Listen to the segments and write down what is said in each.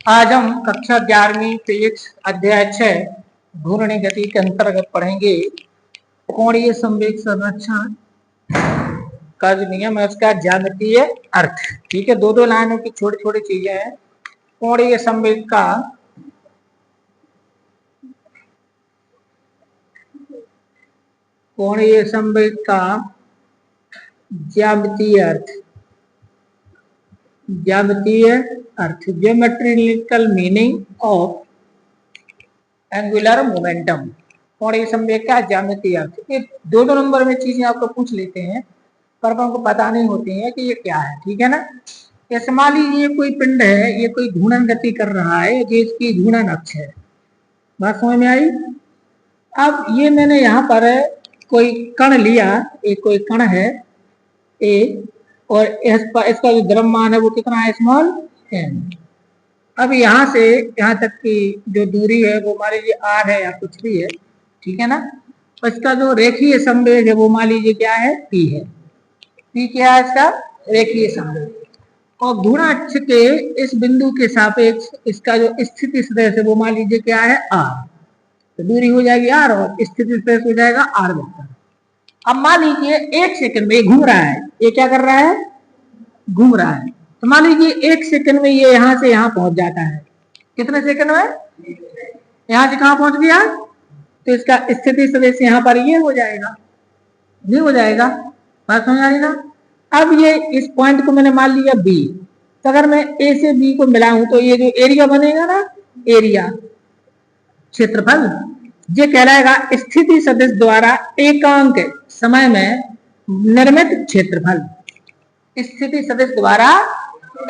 आज हम कक्षा 11वीं फिजिक्स अध्याय 6 घूर्णी गति के अंतर्गत पढ़ेंगे कोणीय संवेग संरक्षण का जो नियम है उसका ज्यामितीय अर्थ। ठीक है, दो दो लाइनों की छोटी छोटी चीजें हैं। कोणीय संवेग का ज्यामितीय अर्थ, geometrical meaning of angular momentum. कोणीय संवेग का ज्यामितीय अर्थ, ये दो दो नंबर में चीजें आपको पूछ लेते हैं पर हमको पता नहीं होती है कि ये क्या है। ठीक है ना। जैसे मान लीजिए कोई पिंड है, ये कोई घूर्णन गति कर रहा है, ये इसकी घूर्णन अक्ष है। बात समझ में आई। अब ये मैंने यहाँ पर कोई कण लिया, एक कोई कण है ए, और इसका जो द्रव्यमान है वो कितना है, स्मॉल m। अब यहाँ से यहाँ तक की जो दूरी है वो मान लीजिए r है या कुछ भी है। ठीक है ना। इसका जो रेखीय संवेग है वो मान लीजिए क्या है, p है। p क्या है, इसका रेखीय संवेग। और घूर्णन अक्ष के इस बिंदु के सापेक्ष इसका जो स्थिति सदिश है वो मान लीजिए क्या है, r। तो दूरी हो जाएगी r और स्थिति सदिश हो जाएगा r वेक्टर। अब मान लीजिए 1 सेकंड में घूम रहा है, ये क्या कर रहा है, घूम रहा है। तो मान लीजिए 1 सेकंड में ये यहां से यहां पहुंच जाता है। कितने सेकंड में, यहां से कहां पहुंच गया, तो इसका स्थिति सदिश यहां पर ये हो जाएगा, ये हो जाएगा। बात समझ आ रही ना। अब ये इस पॉइंट को मैंने मान लिया बी, तो अगर मैं ए से बी को मिलाऊं तो ये जो एरिया बनेगा ना, एरिया क्षेत्रफल, ये कहलाएगा स्थिति सदिश द्वारा एकांक समय में निर्मित क्षेत्रफल। स्थिति सदिश द्वारा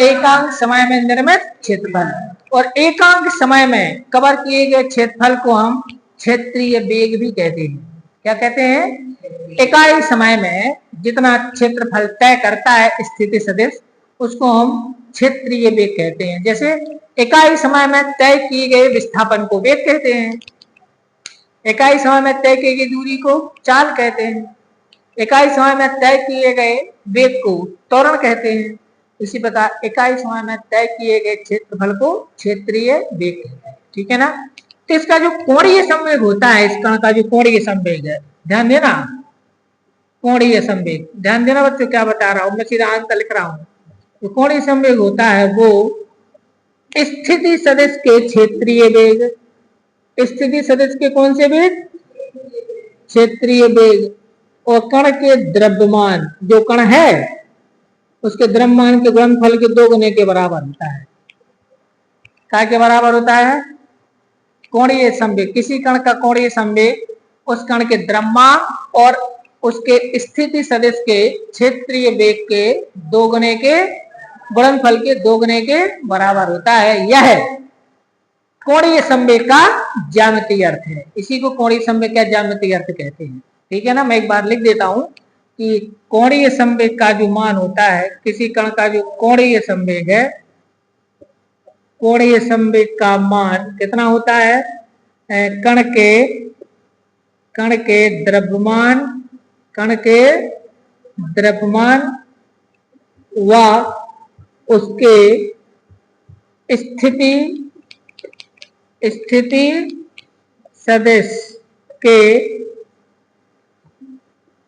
एकांक समय में निर्मित क्षेत्रफल, और एकांक समय में कवर किए गए क्षेत्रफल को हम क्षेत्रीय वेग भी कहते हैं। क्या कहते हैं, इकाई समय में जितना क्षेत्रफल तय करता है स्थिति सदिश, उसको हम क्षेत्रीय वेग कहते हैं। जैसे इकाई समय में तय किए गए विस्थापन को वेग कहते हैं, इकाई समय में तय की गई दूरी को चाल कहते हैं, इकाई समय में तय किए गए वेग को त्वरण कहते हैं। इसी प्रकार इकाई समय में तय किए गए क्षेत्रफल को क्षेत्रीय वेग कहते हैं। ठीक है ना। तो इसका जो कोणीय संवेग होता है, इस कण का जो कोणीय संवेग है, ध्यान देना, कोणीय संवेग, ध्यान देना बच्चों, क्या बता रहा हूं मैं, सीधा आंसर लिख रहा हूं। जो कोणीय संवेग होता है वो स्थिति सदिश के क्षेत्रीय वेग, स्थिति सदिश के कौन से वेग, क्षेत्रीय वेग, और कण के द्रव्यमान, जो कण है उसके द्रव्यमान के गुणनफल के 2 गुने के बराबर होता है। क्या के बराबर होता है, कोणीय संवेग, किसी कण का कोणीय संवेग उस कण के द्रव्यमान और उसके स्थिति सदिश के क्षेत्रीय वेग के 2 गुने के गुणनफल के 2 गुने के बराबर होता है। यह कोणीय संवेग का ज्यामितीय अर्थ है। इसी को कोणीय संवेग का ज्यामितीय अर्थ कहते हैं। ठीक है ना। मैं एक बार लिख देता हूं कि कोणीय संवेग का जो मान होता है, किसी कण का जो कोणीय संवेग है, कोणीय संवेग का मान कितना होता है, कण के द्रव्यमान, कण के द्रव्यमान व उसके स्थिति सदिश के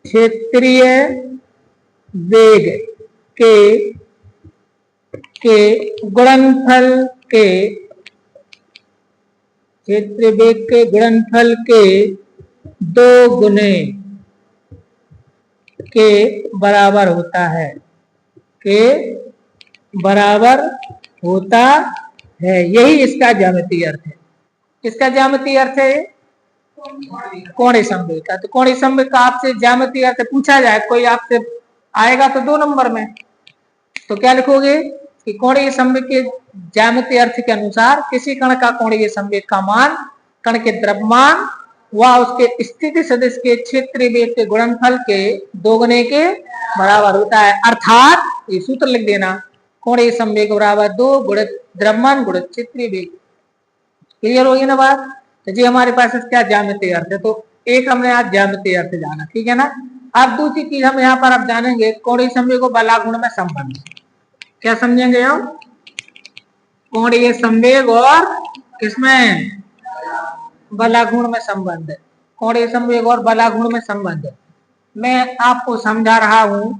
क्षेत्रीय वेग के गुणनफल के, क्षेत्रीय वेग के गुणनफल के 2 गुने के बराबर होता है, के बराबर होता है। यही इसका ज्यामितीय अर्थ है। किसका ज्यामितीय अर्थ है, कोणीय संवेग का। तो कोणीय संवेग का आपसे ज्यामितीय अर्थ पूछा जाए, कोई आपसे आएगा तो 2 नंबर में, तो क्या लिखोगे कि कोणीय संवेग के ज्यामितीय अर्थ के अनुसार किसी कण का कोणीय संवेग का मान कण के द्रव्यमान व उसके स्थिति सदिश के क्षेत्रीय वेग के गुणनफल के 2 गुने के बराबर होता है। अर्थात ये सूत्र लिख देना, कोणीय संवेग बराबर 2 गुणित द्रव्यमान गुणित क्षेत्रीय वेग। क्लियर होगी ना बात। तो जी हमारे पास इसका ज्यामितीय अर्थ है। तो एक हमने आज ज्यामितीय अर्थ जाना। ठीक है ना। अब दूसरी चीज हम यहाँ पर अब जानेंगे कोणीय संवेग को बलागुण में संबंध। क्या समझेंगे हम, कोणीय संवेग और किसमें, बलागुण में संबंध। कोणीय संवेग और बलागुण में संबंध मैं आपको समझा रहा हूं।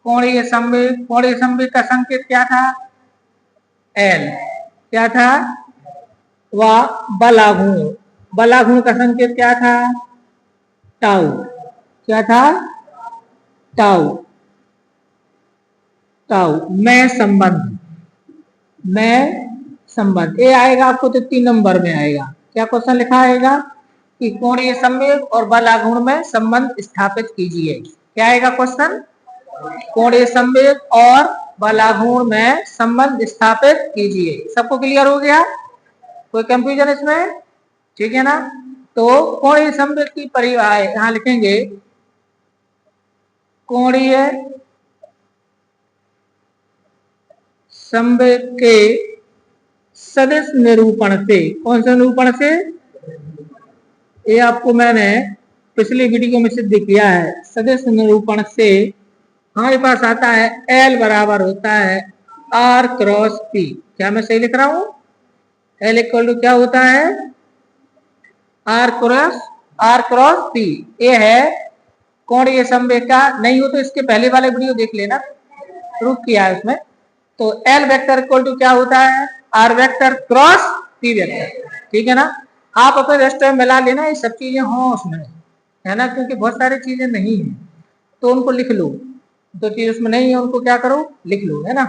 कोणीय संवेग का संकेत क्या था, एल। क्या था, वह बलागुण का संकेत क्या था, टाउ। क्या था, टाउ। में संबंध ये आएगा आपको तो 3 नंबर में आएगा। क्या क्वेश्चन लिखा आएगा कि कोणीय संवेग और बलागुण में संबंध स्थापित कीजिए। क्या आएगा क्वेश्चन, कोणीय संवेग और बलागुण में संबंध स्थापित कीजिए। सबको क्लियर हो गया, कोई कंफ्यूजन इसमें, ठीक है ना। तो कोणीय संवेग की परिभाषा यहां लिखेंगे, कोणीय संवेग के सदिश निरूपण से, कौन से निरूपण से, ये आपको मैंने पिछली वीडियो में सिद्ध किया है। सदिश निरूपण से हमारे पास आता है एल बराबर होता है आर क्रॉस पी। क्या मैं सही लिख रहा हूं, एल इक्वल टू क्या होता है, आर क्रॉस पी। ये है कोणीय संवेग का। नहीं हो तो इसके पहले वाले वीडियो देख लेना, प्रूफ किया है उसमें। तो एल वेक्टर इक्वल टू क्या होता है, r vector cross p vector, ठीक है ना। आप अपने रजिस्टर में मिला लेना, ये सब चीजें हों उसमें, है ना, क्योंकि बहुत सारी चीजें नहीं है तो उनको लिख लो, जो चीज उसमें नहीं है उनको क्या करो, लिख लो, है ना।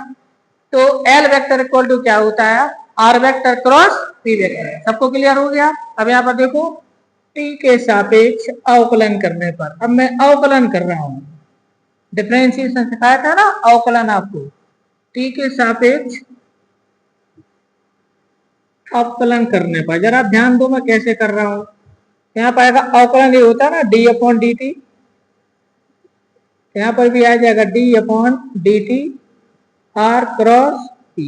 तो एल वेक्टर इक्वल टू क्या होता है, r vector cross p vector. सबको क्लियर हो गया। अब यहाँ पर देखो, टी के सापेक्ष अवकलन करने पर, अब मैं अवकलन कर रहा हूं, डिफरेंशिएशन सिखाया था ना, अवकलन आपको, टी के सापेक्ष अवकलन करने पर जरा ध्यान दो मैं कैसे कर रहा हूं। यहाँ पर आएगा अवकलन, ये होता है ना डी अपॉन डी टी, यहाँ पर भी आ जाएगा D upon d t are cross P.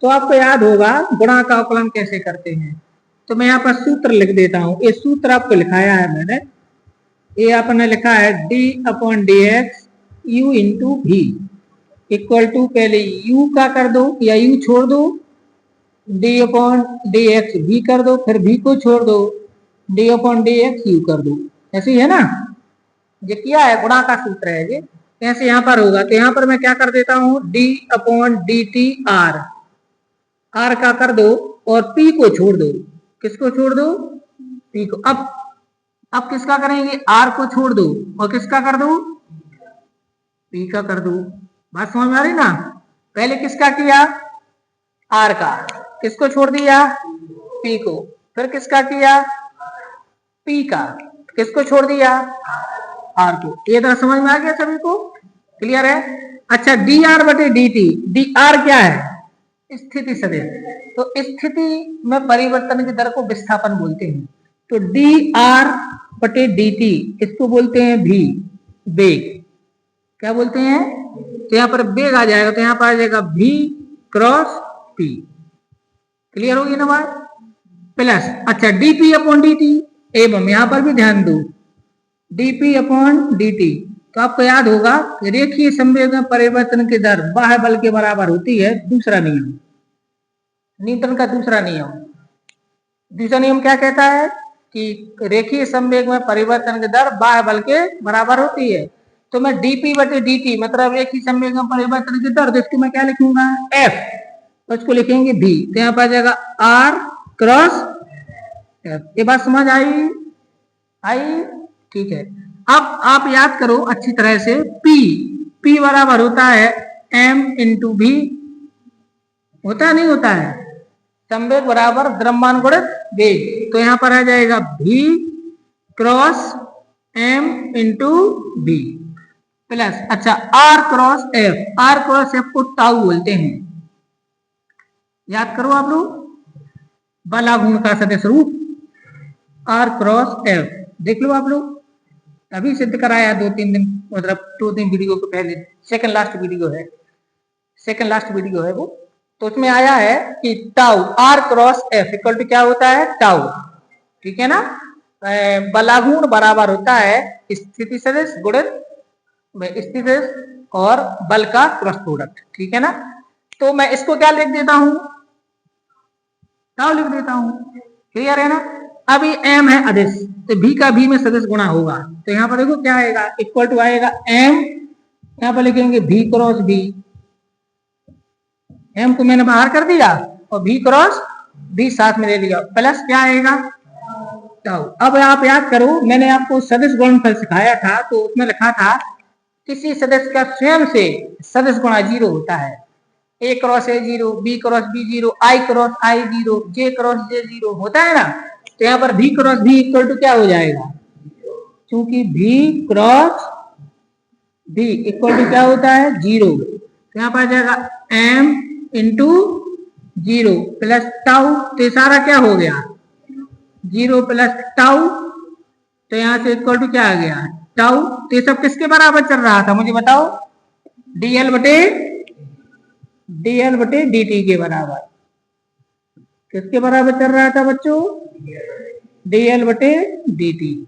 तो आपको याद होगा गुणा का अवकलन कैसे करते हैं। तो मैं यहाँ पर सूत्र लिख देता हूं, ये सूत्र आपको लिखाया है मैंने। ये आपने लिखा है D upon D x you into भी इक्वल टू, पहले u का कर दो या u छोड़ दो, डी अपॉन डी एक्स भी कर दो, फिर भी को छोड़ दो, D upon D x you कर दो। ऐसे ही है ना, ये किया है, गुणा का सूत्र है ये। कैसे यहाँ पर होगा, तो यहाँ पर मैं क्या कर देता हूं, d upon d t r, r का कर दो और पी को छोड़ दो। किसको छोड़ दो, पी को। अब किसका करेंगे, आर को छोड़ दो और किसका कर दो, पी का कर दो। बात समझ में आ रही ना। पहले किसका किया, आर का, किसको छोड़ दिया, पी को, फिर किसका किया, पी का, किसको छोड़ दिया, आर को। ये तरह समझ में आ गया सभी को, क्लियर है। अच्छा, डी आर बटे डी टी, डी आर क्या है, स्थिति सदिश। तो स्थिति में परिवर्तन की दर को विस्थापन बोलते हैं। तो डी आर बटे डी टी इसको बोलते हैं भी, वेग। क्या बोलते हैं, तो यहाँ पर वेग आ जाएगा, तो यहाँ पर आ जाएगा v क्रॉस p। क्लियर होगी ना बात, प्लस, अच्छा dp अपॉन dt, एवं यहाँ पर भी ध्यान दो dp अपॉन dt। तो आपको याद होगा रेखीय संवेग में परिवर्तन की दर बाह्य बल के बराबर होती है, दूसरा नियम, न्यूटन का दूसरा नियम। दूसरा नियम क्या कहता है कि रेखीय संवेग में परिवर्तन की दर बाह्य बल के बराबर होती है। तो मैं dp बटे dt मतलब रेखीय संवेग में परिवर्तन की दर, तो इसको मैं क्या लिखूंगा, f, तो इसको लिखेंगे v। तो यहाँ पर आ जाएगा r क्रॉस f। ये बात समझ आई, ठीक है। अब आप याद करो अच्छी तरह से, p बराबर होता है m इंटू v, होता है नहीं होता है, संवेग बराबर द्रव्यमान गुणित वेग। तो यहाँ पर आ जाएगा v cross m into v plus, अच्छा r क्रॉस f को टाउ बोलते हैं, याद करो आप लोग, बलागुण का सदिश रूप r क्रॉस f, देख लो आप लोग, अभी सिद्ध कराया 2-3 दिन, मतलब 2-3 वीडियो के पहले, सेकंड लास्ट वीडियो है वो। तो उसमें आया है कि tau r cross f equal to क्या होता है, टाउ, ठीक है ना। बलागुण बराबर होता है स्थिति सदिश गुणित स्थिति और बल का क्रॉस प्रोडक्ट, ठीक है ना। तो मैं इसको क्या लिख देता हूं, टाउ लिख देता हूं। क्लियर है ना। अभी एम है अदिश, तो भी का भी में सदिश गुणा होगा, तो यहाँ पर देखो क्या आएगा, इक्वल टू आएगा एम, यहाँ पर लिखेंगे भी क्रॉस भी, एम को मैंने बाहर कर दिया और भी क्रॉस भी साथ में ले लिया, प्लस क्या आएगा टाउ। अब आप याद करो, मैंने आपको सदिश गुणनफल सिखाया था, तो उसमें लिखा था किसी सदस्य का स्वयं से सदिश गुणा 0 होता है। A cross A 0, B cross B 0, I cross I 0, J cross J 0 होता है ना। तो यहाँ पर भी क्रॉस भी इक्वल टू क्या हो जाएगा, क्योंकि भी क्रॉस भी इक्वल टू क्या होता है 0, तो यहाँ पर आ जाएगा एम इंटू 0 प्लस टाउ, तो सारा क्या हो गया 0 प्लस टाउ, तो यहाँ से इक्वल टू क्या आ गया टाउ। तो ये सब किसके बराबर चल रहा था मुझे बताओ, डीएल बटे dt के बराबर। किसके बराबर चल रहा था बच्चों, dl बटे dt।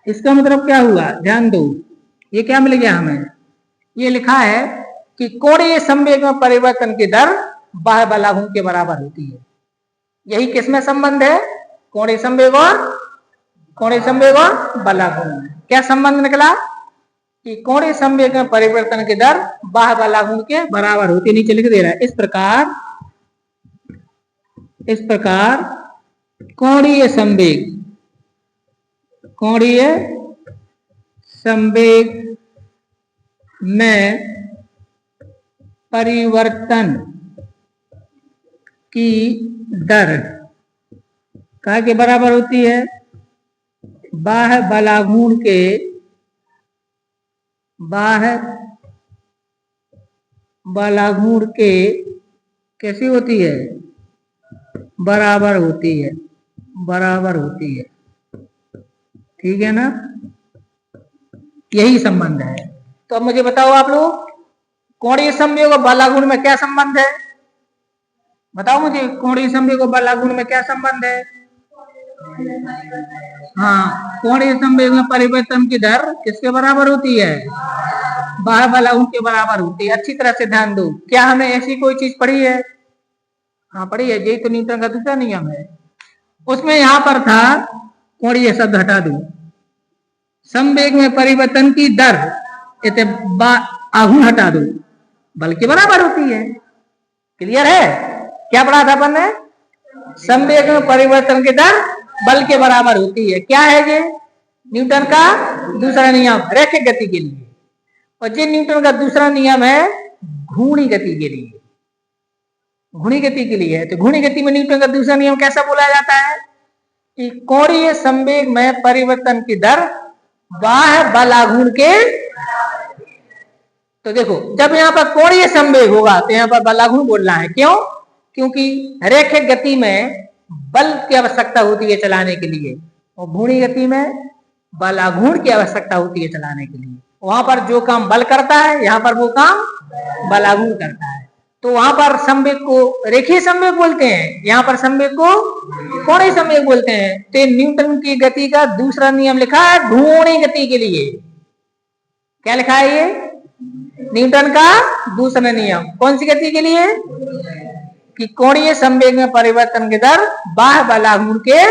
इसका मतलब क्या हुआ, ध्यान दो, ये क्या मिल गया हमें, ये लिखा है कि कोणीय संवेग में परिवर्तन की दर बाह्य बलाघूर्ण के बराबर होती है। यही किसमें संबंध है, कोणीय संवेग और बलाघूर्ण। क्या संबंध निकला कि कोणीय संवेग में परिवर्तन की दर बाह्य बलाघूर्ण के बराबर होती है। नीचे लिख दे रहा है, इस प्रकार कोणीय संवेग में परिवर्तन की दर काय के बराबर होती है, बाह्य बलाघूर्ण के कैसी होती है, बराबर होती है। ठीक है ना, यही संबंध है। तो अब मुझे बताओ आप लोग, कोणीय संवेग और बलाघूर्ण में क्या संबंध है, बताओ मुझे, कोणीय संवेग और बलाघूर्ण में क्या संबंध है। हाँ, कोणीय संवेग में परिवर्तन की दर किसके बराबर होती है, बाह्य बलाघूर्ण के बराबर होती है। अच्छी तरह से ध्यान दो, क्या हमें ऐसी कोई चीज पढ़ी है, हाँ पढ़ी है, यही तो न्यूटन का दूसरा नियम है। उसमें यहां पर था, कोणीय शब्द हटा दो, संवेग में परिवर्तन की दर इसे आघूर्ण हटा दो, बल के बराबर होती है। क्लियर है, क्या पढ़ा था अपन ने, संवेग में परिवर्तन की दर बल के बराबर होती है। क्या है ये, न्यूटन का दूसरा नियम रैखिक गति के लिए, और ये न्यूटन का दूसरा नियम है घूर्णी गति के लिए, घूर्णी गति के लिए है। तो घूर्णी गति में न्यूटन का दूसरा नियम कैसा बोला जाता है कि कोणीय संवेग में परिवर्तन की दर बाह्य बलाघूर्ण के। तो देखो, जब यहाँ पर कोणीय संवेग होगा तो यहाँ पर बलाघूर्ण बोलना है, क्यों, क्योंकि रैखिक गति में बल की आवश्यकता होती है चलाने के लिए, और घूर्णी गति में बलाघूर्ण की आवश्यकता होती है चलाने के लिए। वहां पर जो काम बल करता है, यहाँ पर वो काम बलाघूर्ण करता है। तो वहां पर संवेग को रेखीय संवेग बोलते हैं, यहाँ पर संवेग को कोणीय संवेग बोलते हैं। तो न्यूटन की गति का दूसरा नियम लिखा है घूर्णी गति के लिए। क्या लिखा है ये, न्यूटन का दूसरा नियम कौन सी गति के लिए, कि कोणीय संवेग में परिवर्तन की दर बाह्य बलाघूर्ण के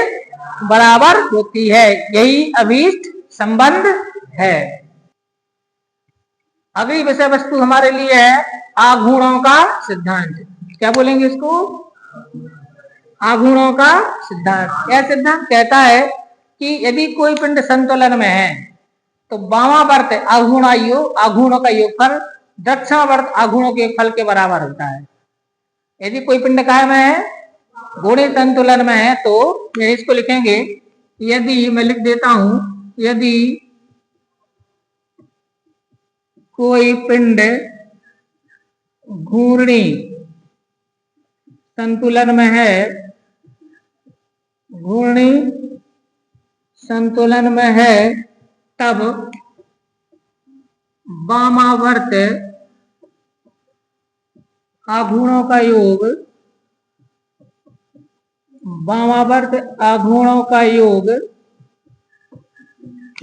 बराबर होती है। यही अभीष्ट संबंध है। अगली विषय वस्तु हमारे लिए है आघूर्णों का सिद्धांत। क्या बोलेंगे इसको, आघूर्णों का सिद्धांत। यह सिद्धांत कहता है कि यदि कोई पिंड संतुलन में है तो वामावर्त आघूर्णों का योगफल दक्षिणावर्त आघूर्णों के फल के बराबर होता है। यदि कोई पिंड काय में है, घूर्णी संतुलन में है, तो इसको लिखेंगे, यदि मैं लिख देता हूं, यदि कोई पिंड घूर्णी संतुलन में है, घूर्णी संतुलन में है, तब वामावर्त आघूर्णों का योग, वामावर्त आघूर्णों का योग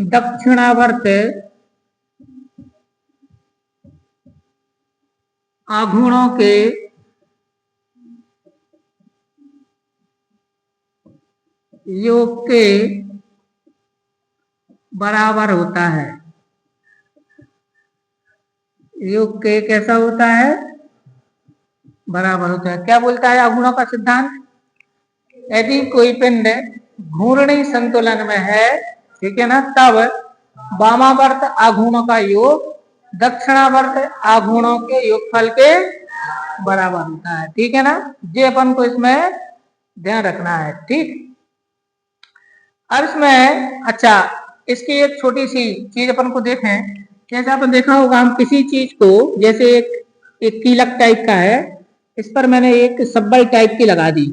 दक्षिणावर्त आघूर्णों के योग के बराबर होता है। योग के कैसा होता है? बराबर होता है। क्या बोलता है आघूर्णों का सिद्धांत? यदि कोई पिंड घूर्णी संतुलन में है, ठीक है ना, तब वामावर्त आघूर्णों का योग दक्षिणावर्त आघूर्णों के योगफल के बराबर होता है। ठीक है ना, ये अपन को इसमें ध्यान रखना है। ठीक, अब इसमें अच्छा, इसकी एक छोटी सी चीज अपन को देखें। जैसे आपने देखा होगा, हम किसी चीज को, जैसे एक कीलक टाइप का है, इस पर मैंने एक सब्बल टाइप की लगा दी।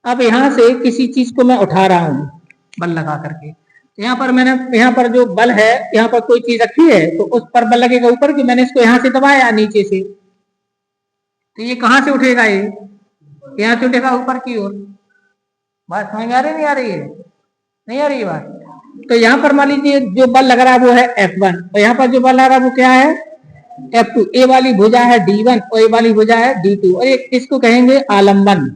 अब यहाँ से किसी चीज को मैं उठा रहा हूँ बल लगा करके, यहाँ पर मैंने, यहाँ पर जो बल है, यहाँ पर कोई चीज रखी है तो उस पर बल लगेगा ऊपर की। मैंने इसको यहाँ से दबाया नीचे से, तो ये कहाँ से उठेगा? ये यहाँ से उठेगा ऊपर की ओर। बात समझ में आ रही नहीं आ रही है? नहीं आ रही है बात? तो यहाँ पर मान लीजिए जो बल लग रहा है वो है F1, और यहाँ पर जो बल लग रहा है वो क्या है? F2। ए वाली भुजा है D1 और ए वाली भुजा है D2, और एक इसको कहेंगे आलम्बन।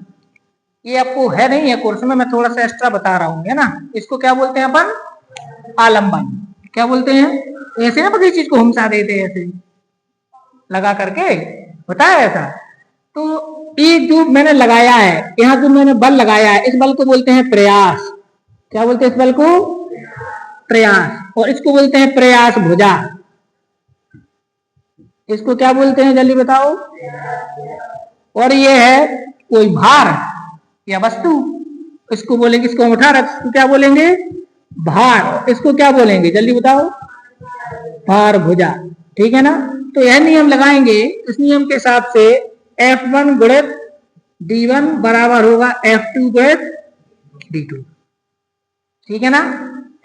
ये आपको है नहीं है कोर्स में, मैं थोड़ा सा एक्स्ट्रा बता रहा हूँ, है ना। इसको क्या बोलते हैं अपन? आलम्बन। क्या बोलते हैं? ऐसे ना किसी चीज को हमसा देते हैं ऐसे लगा करके, होता है ऐसा। तो ये जो मैंने लगाया है, यहाँ जो मैंने बल लगाया है, इस बल को बोलते हैं प्रयास। क्या बोलते हैं इस बल को? प्रयास। और इसको बोलते हैं प्रयास भुजा। इसको क्या बोलते हैं जल्दी बताओ? और ये है कोई भार या वस्तु, इसको बोलेंगे, इसको हम उठा रहे, इसको क्या बोलेंगे? भार। इसको क्या बोलेंगे जल्दी बताओ? भार भुजा। ठीक है ना। तो यह नियम लगाएंगे, इस नियम के हिसाब से F1 गुणित D1 बराबर होगा F2 गुणित D2। ठीक है ना,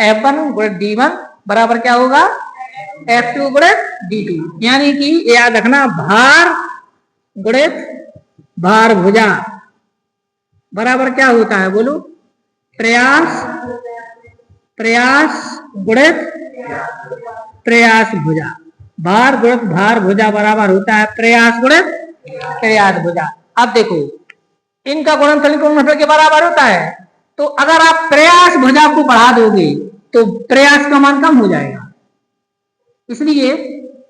F1 गुणित D1 बराबर क्या होगा? F2 गुणित D2। यानी कि याद रखना, भार गुणित भार भुजा बराबर क्या होता है बोलो? प्रयास, प्रयास गुणित प्रयास भुजा। भार गुणित भार भुजा बराबर होता है प्रयास गुणित प्रयास भुजा। अब देखो, इनका गुणनफल गुणनफल के बराबर होता है, तो अगर आप प्रयास भुजा को बढ़ा दोगे तो प्रयास का मान कम हो जाएगा। इसलिए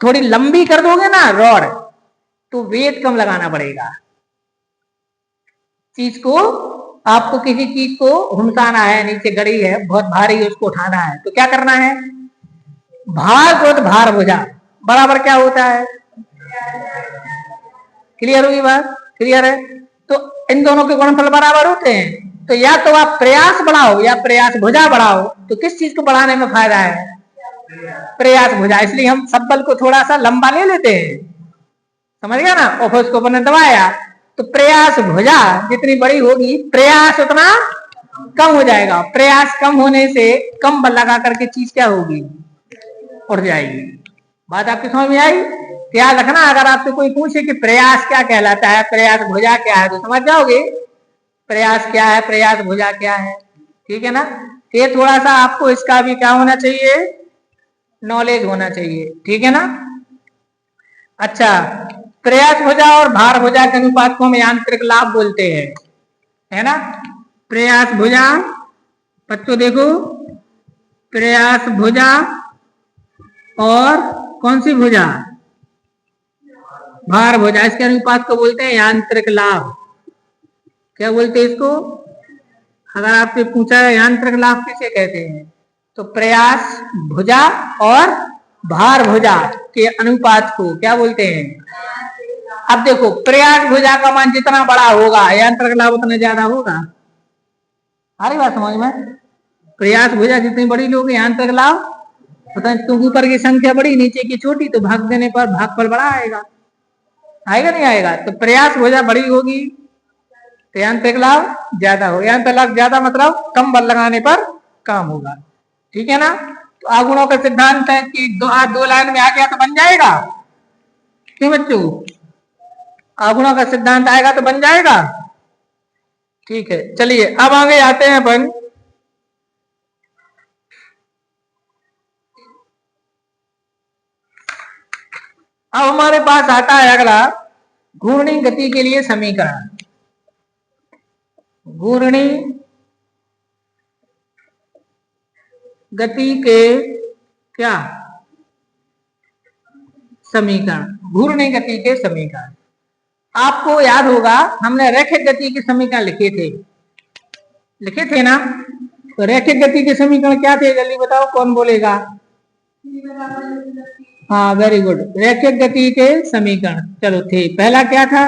थोड़ी लंबी कर दोगे ना रॉड, तो वेट कम लगाना पड़ेगा। चीज को, आपको किसी चीज को घुमसाना है, नीचे गड़ी है बहुत भारी, उसको उठाना है, तो क्या करना है? भार गुणित भार भुजा बराबर क्या होता है? क्लियर हुई बात? क्लियर है? तो इन दोनों के गुणनफल बराबर होते हैं, तो या तो आप प्रयास बढ़ाओ या प्रयास भुजा बढ़ाओ, तो किस चीज को बढ़ाने में फायदा है? प्रयास भुजा। इसलिए हम सब बल को थोड़ा सा लंबा ले लेते हैं, समझ गया ना, और उसको अपने दबाया, तो प्रयास भुजा जितनी बड़ी होगी प्रयास उतना कम हो जाएगा। प्रयास कम होने से कम बल लगा करके चीज क्या होगी? उड़ जाएगी। बात आपकी समझ में आई? याद रखना, अगर आपसे कोई पूछे कि प्रयास क्या कहलाता है, प्रयास भुजा क्या है, तो समझ जाओगे प्रयास क्या है, प्रयास भुजा क्या है। ठीक है ना। ये थोड़ा सा आपको इसका भी क्या होना चाहिए? नॉलेज होना चाहिए। ठीक है ना। अच्छा, प्रयास भुजा और भार भुजा के अनुपात को हम यांत्रिक लाभ बोलते हैं, है ना। प्रयास भुजा, बच्चों देखो, प्रयास भुजा और कौन सी भुजा? भार भुजा, इसके अनुपात को बोलते हैं यांत्रिक लाभ। क्या बोलते हैं इसको? अगर आपसे पूछा है यांत्रिक लाभ किसे कहते हैं, तो प्रयास भुजा और भार भुजा के अनुपात को क्या बोलते हैं? अब देखो, प्रयास भुजा का मान जितना बड़ा होगा यांत्रिक लाभ उतना ज्यादा होगा। सारी बात समझ में? प्रयास भुजा जितनी बड़ी लोगे यांत्रिक लाभ उतना, क्योंकि ऊपर की संख्या बड़ी नीचे की छोटी, तो भाग देने पर भागफल बड़ा आएगा। आएगा नहीं आएगा? तो प्रयास भुजा बड़ी होगी तो यांत्रिक लाभ ज्यादा होगा। यांत्रिक लाभ ज्यादा मतलब कम बल लगाने पर काम होगा। ठीक है ना। तो आगुणों का सिद्धांत है कि दो लाइन में आ गया तो बन जाएगा। क्यों बच्चों? आगुणों का सिद्धांत आएगा तो बन जाएगा। ठीक है, चलिए अब आगे आते हैं अपन। अब हमारे पास आता है अगला घूर्णी गति के लिए समीकरण, घूर्णी गति के क्या समीकरण, घूर्णी गति के समीकरण। आपको याद होगा हमने रैखिक गति के समीकरण लिखे थे ना। तो रैखिक गति के समीकरण क्या थे, जल्दी बताओ, कौन बोलेगा? हाँ, वेरी गुड। रैखिक गति के समीकरण चलो थे, पहला क्या था?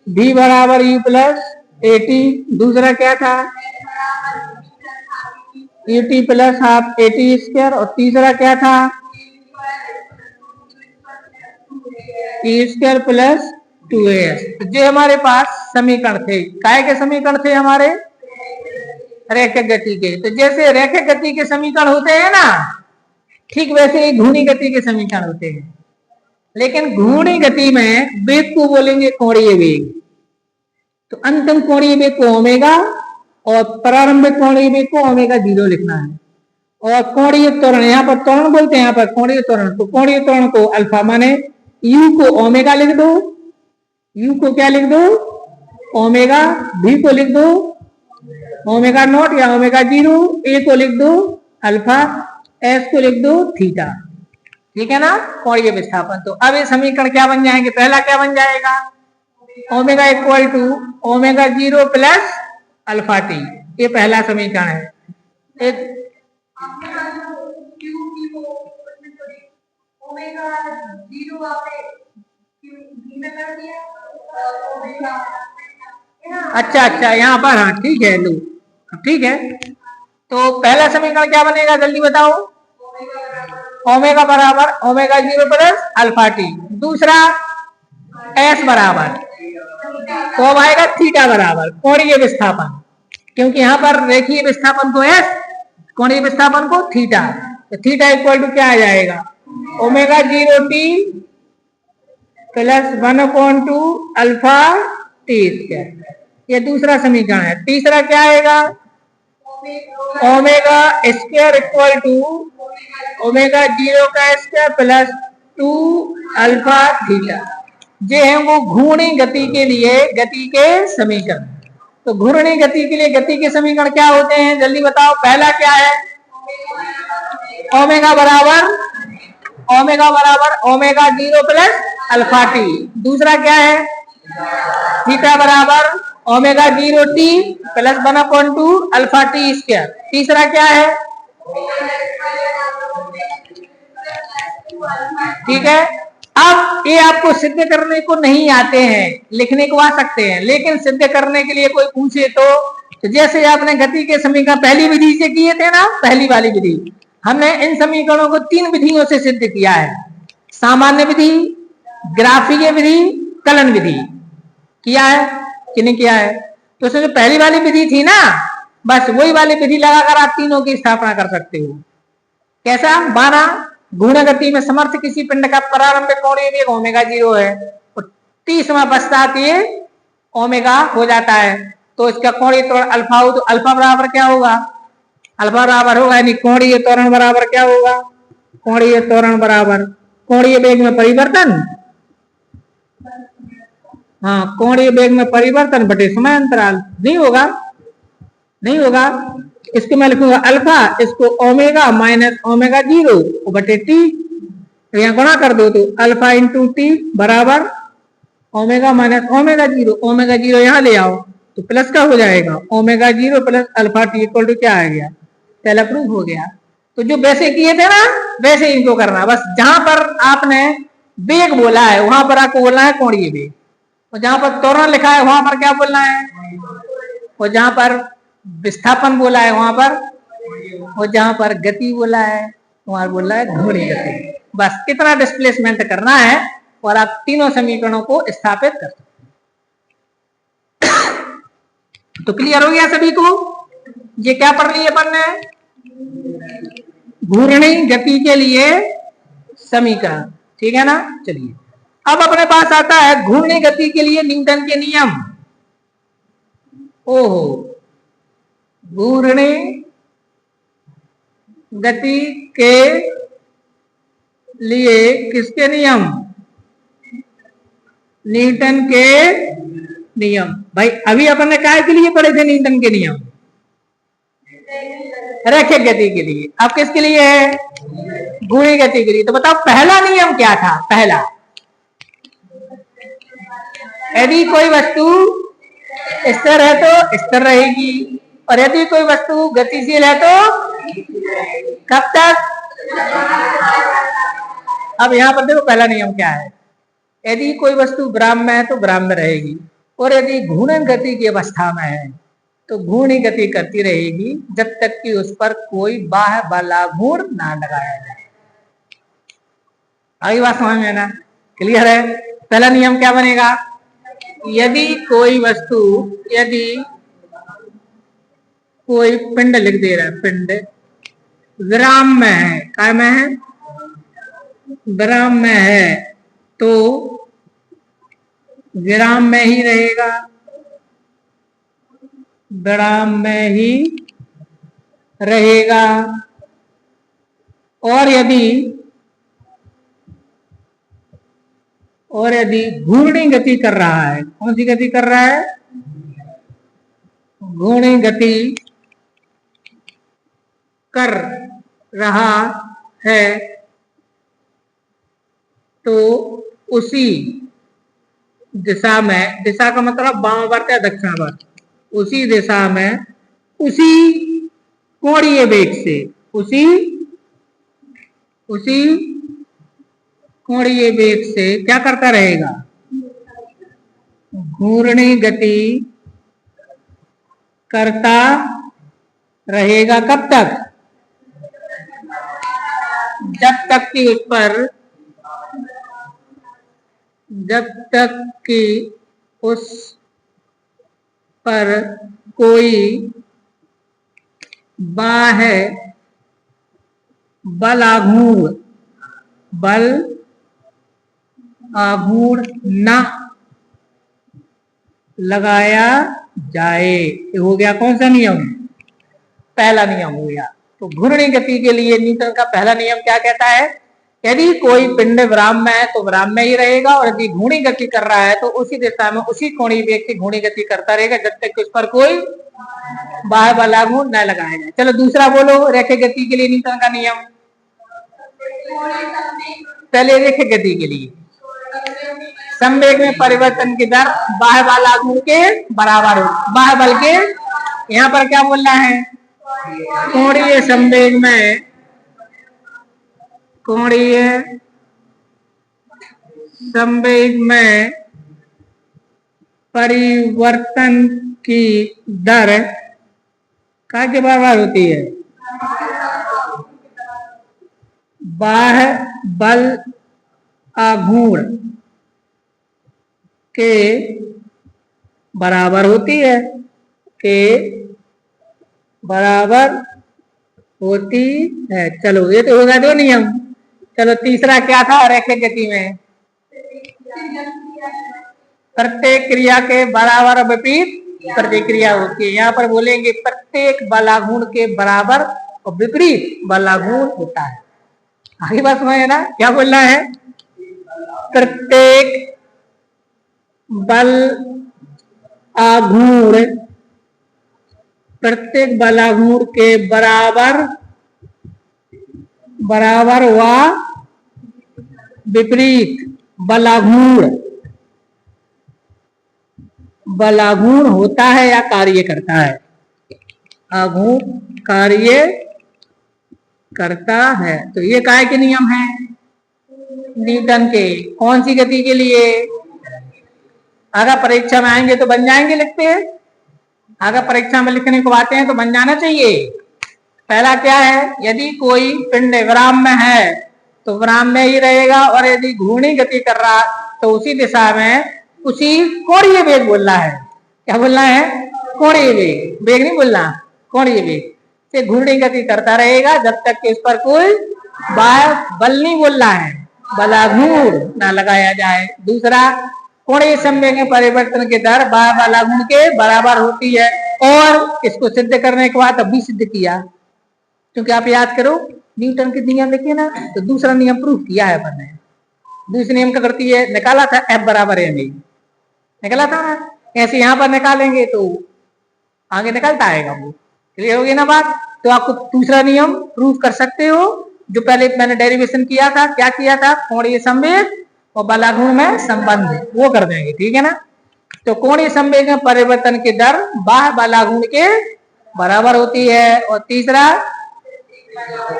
v बराबर u प्लस ए टी। दूसरा क्या था? U T plus half A T square. और तीसरा क्या था? T square plus 2as। तो जो हमारे पास समीकरण थे, काय के समीकरण थे हमारे? रैखिक गति के। तो जैसे रैखिक गति के समीकरण होते हैं ना, ठीक वैसे ही घूर्णी गति के समीकरण होते हैं। लेकिन घूर्णी गति में वेग को बोलेंगे कोणीय वेग। तो अंतिम कोणीय वेग को ओमेगा और प्रारंभिक कोणीय वेग को ओमेगा 0 लिखना है। और कोणीय त्वरण, यहाँ पर त्वरण बोलते हैं, यहाँ पर कोणीय त्वरण। तो कोणीय त्वरण को अल्फा माने u को ओमेगा लिख दो, u को क्या लिख दो? ओमेगा। v को लिख दो ओमेगा नॉट या ओमेगा 0, a को लिख दो अल्फा, s को लिख दो थीटा। ठीक है ना, कोणीय विस्थापन। तो अब ये समीकरण क्या बन जाएंगे? पहला क्या बन जाएगा? Omega equal to omega 0 plus alpha t. ये पहला समीकरण है। एक अच्छा, यहाँ पर हाँ ठीक है, लो ठीक है। तो पहला समीकरण क्या बनेगा, जल्दी बताओ? ओमेगा बराबर ओमेगा 0 प्लस अल्फा टी। दूसरा एस बराबर, तो अब आएगा थीटा बराबर कोणीय विस्थापन, क्योंकि यहाँ पर रेखीय विस्थापन को एस, कोणीय विस्थापन को थीटा। तो थीटा इक्वल टू क्या आ जाएगा? Omega 0 t plus 1/2 alpha t square. ये दूसरा समीकरण है। तीसरा क्या आएगा? Omega square equal to omega 0 का स्क्वायर प्लस 2 अल्फा थीटा। ये है वो घूर्णी गति के लिए गति के समीकरण। तो घूर्णी गति के लिए गति के समीकरण क्या होते हैं, जल्दी बताओ? पहला क्या है? ओमेगा बराबर ओमेगा 0 प्लस अल्फा टी। दूसरा क्या है? थीटा बराबर omega 0 t plus 1/2 alpha t square. तीसरा क्या है? ठीक है। अब ये आपको सिद्ध करने को नहीं आते हैं, लिखने को आ सकते हैं, लेकिन सिद्ध करने के लिए कोई पूछे तो जैसे आपने गति के समीकरण पहली विधि से किए थे ना, पहली वाली विधि, हमने इन समीकरणों को 3 विधियों से सिद्ध किया है। सामान्य विधि, ग्राफीय विधि, कलन विधि। किया है कि नहीं किया है? तो उसमें जो पहली वाली विधि थी ना, बस वही वाली विधि लगाकर आप तीनों की स्थापना कर सकते हो। कैसा? माना घूर्णी गति में समर्थ किसी पिंड का प्रारंभिक कोणीय वेग ओमेगा 0 है और t समय पश्चात ये ओमेगा हो जाता है, तो इसका कोणीय त्वरण अल्फा हो। तो अल्फा बराबर क्या होगा? अल्फा बराबर होगा यानी कोणीय त्वरण बराबर क्या होगा? कोणीय त्वरण बराबर कोणीय वेग में परिवर्तन, हाँ, कोणीय वेग में परिवर्तन बटे समय अंतराल। नहीं होगा। इसको मैं लिखूंगा अल्फा, इसको ओमेगा माइनस ओमेगा 0 बटे टी। तो यहाँ गुणा कर दो तो अल्फा इंटू टी बराबर ओमेगा माइनस ओमेगा 0। ओमेगा 0 यहाँ ले आओ तो प्लस का हो जाएगा, omega 0 plus alpha t equal to क्या आ गया? पहला प्रूफ हो गया। तो जो वैसे किए थे ना, वैसे इनको करना। बस जहां पर आपने वेग बोला है वहां पर आपको बोलना है कोणीय वेग, और जहां पर त्वरण लिखा है वहां पर क्या बोलना है? और जहां पर विस्थापन बोला है वहां पर, और जहां पर गति बोला है वहां बोलना है घूर्णी गति। बस इतना डिस्प्लेसमेंट करना है और आप तीनों समीकरणों को स्थापित कर सकते। तो क्लियर हो गया सभी को? ये क्या पढ़ लिए अपन ने? घूर्णी गति के लिए समीकरण। ठीक है ना? चलिए अब अपने पास आता है घूर्णी गति के लिए न्यूटन के नियम। ओहो, घूर्णी गति के लिए किसके नियम? न्यूटन के नियम। भाई अभी अपन ने काय के लिए पढ़े थे न्यूटन के नियम? रैखिक गति के लिए। अब किसके लिए है? घूर्णी गति के लिए। तो बताओ पहला नियम क्या था? पहला, यदि कोई वस्तु स्थिर है तो स्थिर रहेगी, और यदि कोई वस्तु गतिशील है तो कब तक? अब यहां पर देखो पहला नियम क्या है। यदि कोई वस्तु विराम में है तो विराम में रहेगी, और यदि घूर्णन गति की अवस्था में है तो घूर्णी गति करती रहेगी जब तक कि उस पर कोई बाह्य बलाघूर्ण ना लगाया जाए। अभी बात समझ में ना? क्लियर है? पहला नियम क्या बनेगा? यदि कोई वस्तु, यदि कोई पिंड लिख दे रहा है, पिंड विराम में है, काय में है? विराम में है, तो विराम में ही रहेगा, विराम में ही रहेगा। और यदि घूर्णी गति कर रहा है, कौन सी गति कर रहा है? घूर्णी गति कर रहा है, तो उसी दिशा में, दिशा का मतलब वामावर्त या दक्षिणावर्त, उसी दिशा में उसी कोणीय वेग से, उसी कोणीय वेग से क्या करता रहेगा? घूर्णी गति करता रहेगा। कब तक? जब तक कि उस पर, जब तक कि उस पर कोई बाह्य बल आघूर्ण न लगाया जाए। ये हो गया कौन सा नियम? पहला नियम हो गया। तो घूर्णी गति के लिए न्यूटन का पहला नियम क्या कहता है? यदि कोई पिंड विराम में है तो विराम में ही रहेगा, और यदि घूर्णी गति कर रहा है तो उसी दिशा में उसी कोणीय वेग से घूर्णी गति करता रहेगा जब तक कि उस पर कोई बाह्य बलाघूर्ण न लगाया जाए। चलो दूसरा बोलो, रैखिक गति के लिए न्यूटन का नियम। पहले रैखिक गति के लिए संवेग में परिवर्तन की दर बाह्य बलाघूर्ण के बराबर हो। बाह्य बल के, यहाँ पर क्या बोलना है? कोणीय संवेग में, कोणीय संवेग में परिवर्तन की दर काय के बराबर होती है? बाह्य बल आघूर्ण के बराबर होती है, के बराबर होती है। चलो ये तो होगा दो नियम। चलो तीसरा क्या था रैखिक गति में? प्रत्येक क्रिया के बराबर और विपरीत प्रतिक्रिया होती है। यहाँ पर बोलेंगे प्रत्येक बलाघूर्ण के बराबर और विपरीत बलाघूर्ण होता है। आगे बात समझ है ना? क्या बोलना है? प्रत्येक बल आघूर्ण, प्रत्येक बलाघूर्ण के बराबर व विपरीत बलाघूर्ण होता है या कार्य करता है। आघूर्ण कार्य करता है। तो ये काय के नियम है? न्यूटन के। कौन सी गति के लिए? अगर परीक्षा में आएंगे तो बन जाएंगे, लिखते हैं। अगर परीक्षा में लिखने को आते हैं तो बन जाना चाहिए। पहला क्या है? यदि कोई पिंड विराम में है तो विराम में ही रहेगा, और यदि घूर्णी गति कर रहा तो उसी दिशा में उसी कोणीय वेग बोलना है। क्या बोलना है? कोणीय वेग। वेग नहीं बोलना, कोणीय वेग से घूर्णी गति करता रहेगा जब तक कि उस पर कोई बाह्य बल नहीं बोलना है, बलाघूर्ण ना लगाया जाए। दूसरा, कोणीय संवेग में परिवर्तन की दर बाह्य बलाघूर्ण के बराबर होती है। और इसको सिद्ध करने के बाद अभी सिद्ध किया, क्योंकि आप याद करो न्यूटन के नियम लिखे ना, तो दूसरा नियम प्रूफ किया है मैंने। दूसरे नियम क्या करती है, निकाला था F बराबर एम ए, निकाला था ना, ऐसे यहाँ पर निकालेंगे तो आगे निकलता आएगा वो। क्लियर होगी ना बात। तो आपको दूसरा नियम प्रूव कर सकते हो, जो पहले मैंने डेरिवेशन किया था, क्या किया था, कोणीय संवेग और बलागुण में संबंध, वो कर देंगे, ठीक है ना। तो कोणीय संवेग में परिवर्तन की दर बाह्य बलागुण के बराबर होती है, और तीसरा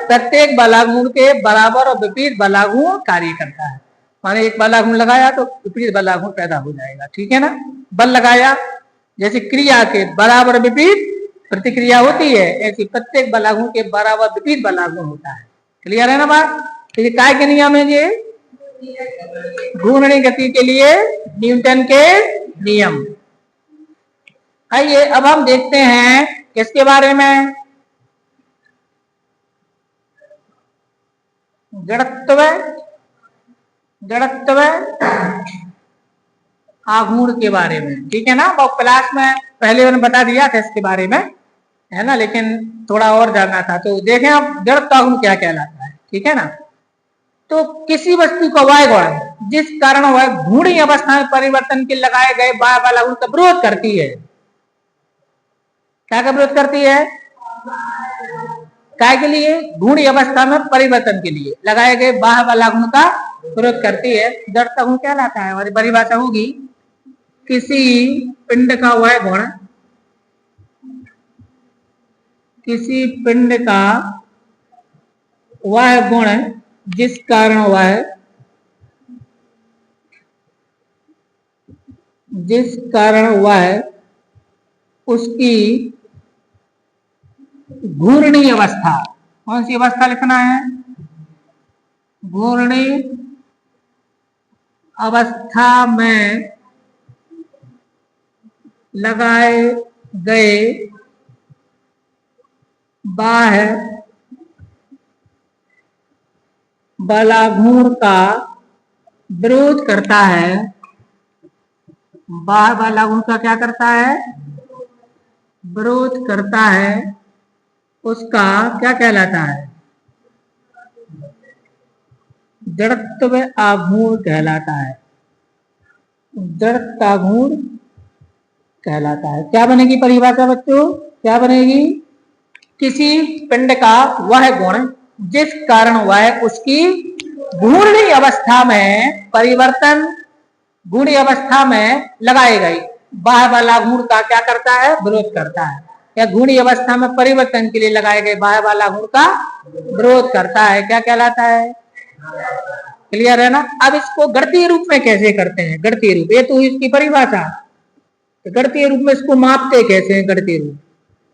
प्रत्येक बलागुण के बराबर और विपरीत बलागुण कार्य करता है। माने एक बलागुण लगाया तो विपरीत बलागुण पैदा हो जाएगा, ठीक है ना। बल लगाया, जैसे क्रिया के बराबर विपरीत प्रतिक्रिया होती है, ऐसी प्रत्येक बलागुण के बराबर विपरीत बलागुण होता है। क्लियर है ना बात। तो ये काय के नियम है, ये घूर्णनीय गति के लिए न्यूटन के नियम। आइए अब हम देखते हैं किसके बारे में, जड़त्व आघूर्ण के बारे में, ठीक है ना। वो क्लास में पहले मैंने बता दिया था इसके बारे में, है ना, लेकिन थोड़ा और जानना था। तो देखें अब जड़त्व आघूर्ण क्या कहलाता है, ठीक है ना। तो किसी वस्तु का y गुण जिस कारण वह घूर्णी अवस्था में परिवर्तन के लगाए गए बाह्य बलागुण का विरोध करती है, क्या का विरोध करती है, काय के लिए, घूर्णी अवस्था में परिवर्तन के लिए लगाए गए बाह्य बलागुण का विरोध करती है, जड़त्व आघूर्ण कहलाता है। हमारी परिभाषा होगी, किसी पिंड का वह गुण, किसी पिंड का वह गुण जिस कारण वह उसकी घूर्णी अवस्था, कौन सी अवस्था लिखना है, घूर्णी अवस्था में लगाए गए बाह्य बलागुण का विरोध करता है, बाह्य बलागुण का क्या करता है, विरोध करता है, उसका क्या कहलाता है, जड़त्व आघूर्ण कहलाता है, जड़त्व आघूर्ण कहलाता है। क्या बनेगी परिभाषा बच्चों, क्या बनेगी, किसी पिंड का वह गुण जिस कारण वह उसकी घूर्णी अवस्था में परिवर्तन, घूर्णी अवस्था में लगाए गए बाह्य बलागुण का क्या करता है, विरोध करता है, या घूर्णी अवस्था में परिवर्तन के लिए लगाए गए बाह्य बलागुण का विरोध करता है, क्या कहलाता है। क्लियर है ना। अब इसको गणितीय रूप में कैसे करते हैं, गणितीय रूप, ये तो इसकी परिभाषा, गणितीय रूप में इसको मापते कैसे हैं, गणितीय रूप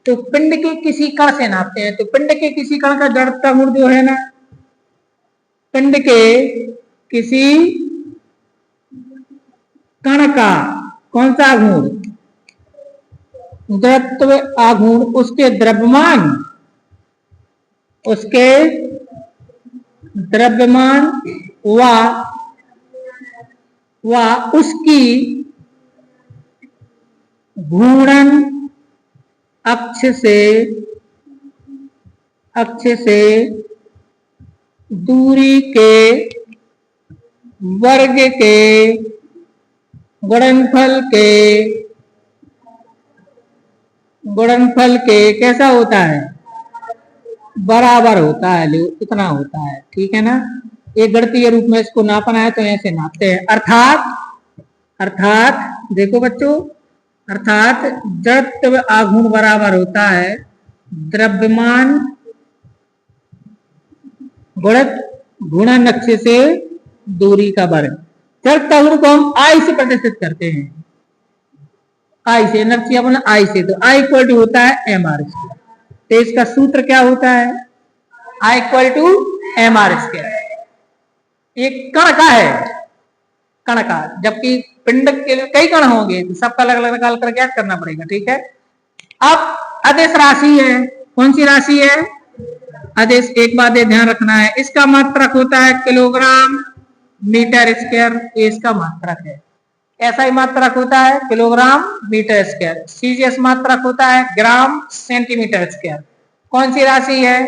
तो पिंड के किसी कण से नापते हैं। तो पिंड के किसी कण का जड़त्व आघूर्ण जो है ना, पिंड के किसी कण का कौन सा आघूर्ण, जड़त्व आघूर्ण उसके द्रव्यमान, उसके द्रव्यमान व उसकी घूर्णन अक्ष से दूरी के वर्ग के गुणनफल के कैसा होता है, बराबर होता है, इतना होता है, ठीक है ना। एक गणितीय रूप में इसको नापना है तो ऐसे नापते हैं। अर्थात देखो बच्चों, अर्थात जड़त्व आघूर्ण बराबर होता है द्रव्यमान गुणित घूर्णन अक्ष से दूरी का वर्ग। जड़त्व आघूर्ण को हम आई से प्रदर्शित करते हैं, आई से, इनर्शिया बना आई से, तो आई इक्वल टू होता है एम आर स्क्वायर। तो इसका सूत्र क्या होता है, I equal to M R square. एक कण का है, कण का, जबकि पिंड के कई कण होंगे तो सबका अलग अलग निकाल कर याद करना पड़ेगा, ठीक है। अब आदेश राशि है, कौन सी राशि है, आदेश, एक बात ध्यान रखना है, इसका मात्रक होता है किलोग्राम मीटर स्क्वायर, ये इसका मात्रक है। ऐसा ही मात्रक होता है किलोग्राम मीटर स्क्वायर। सीजीएस मात्रक होता है ग्राम सेंटीमीटर स्क्वायर। कौन सी राशि है,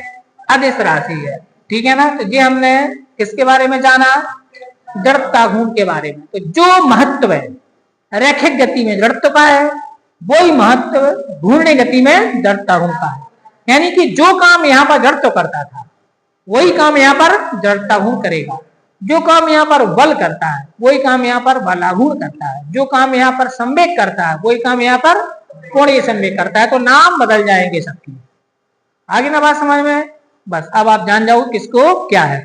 अदिश राशि है, ठीक है ना। तो ये हमने किसके बारे में जाना, जड़ता गुण के बारे में। तो जो महत्व है रैखिक गति में जड़त्व का है, वही महत्व घूर्णी गति में जड़ता गुण का है। यानी कि जो काम यहाँ पर जड़त्व करता था वही काम यहाँ पर जड़ता गुण करेगा। जो काम यहाँ पर बल करता है वही काम यहाँ पर बलागुण करता है। जो काम यहाँ पर संवेग करता है वही काम यहाँ पर कोणीय संवेग करता है। तो नाम बदल जाएंगे सबके। आगे ना बात समझ में? बस अब आप जान जाओ किसको क्या है।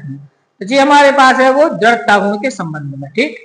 तो जी हमारे पास है वो जड़ता गुण के संबंध में। ठीक।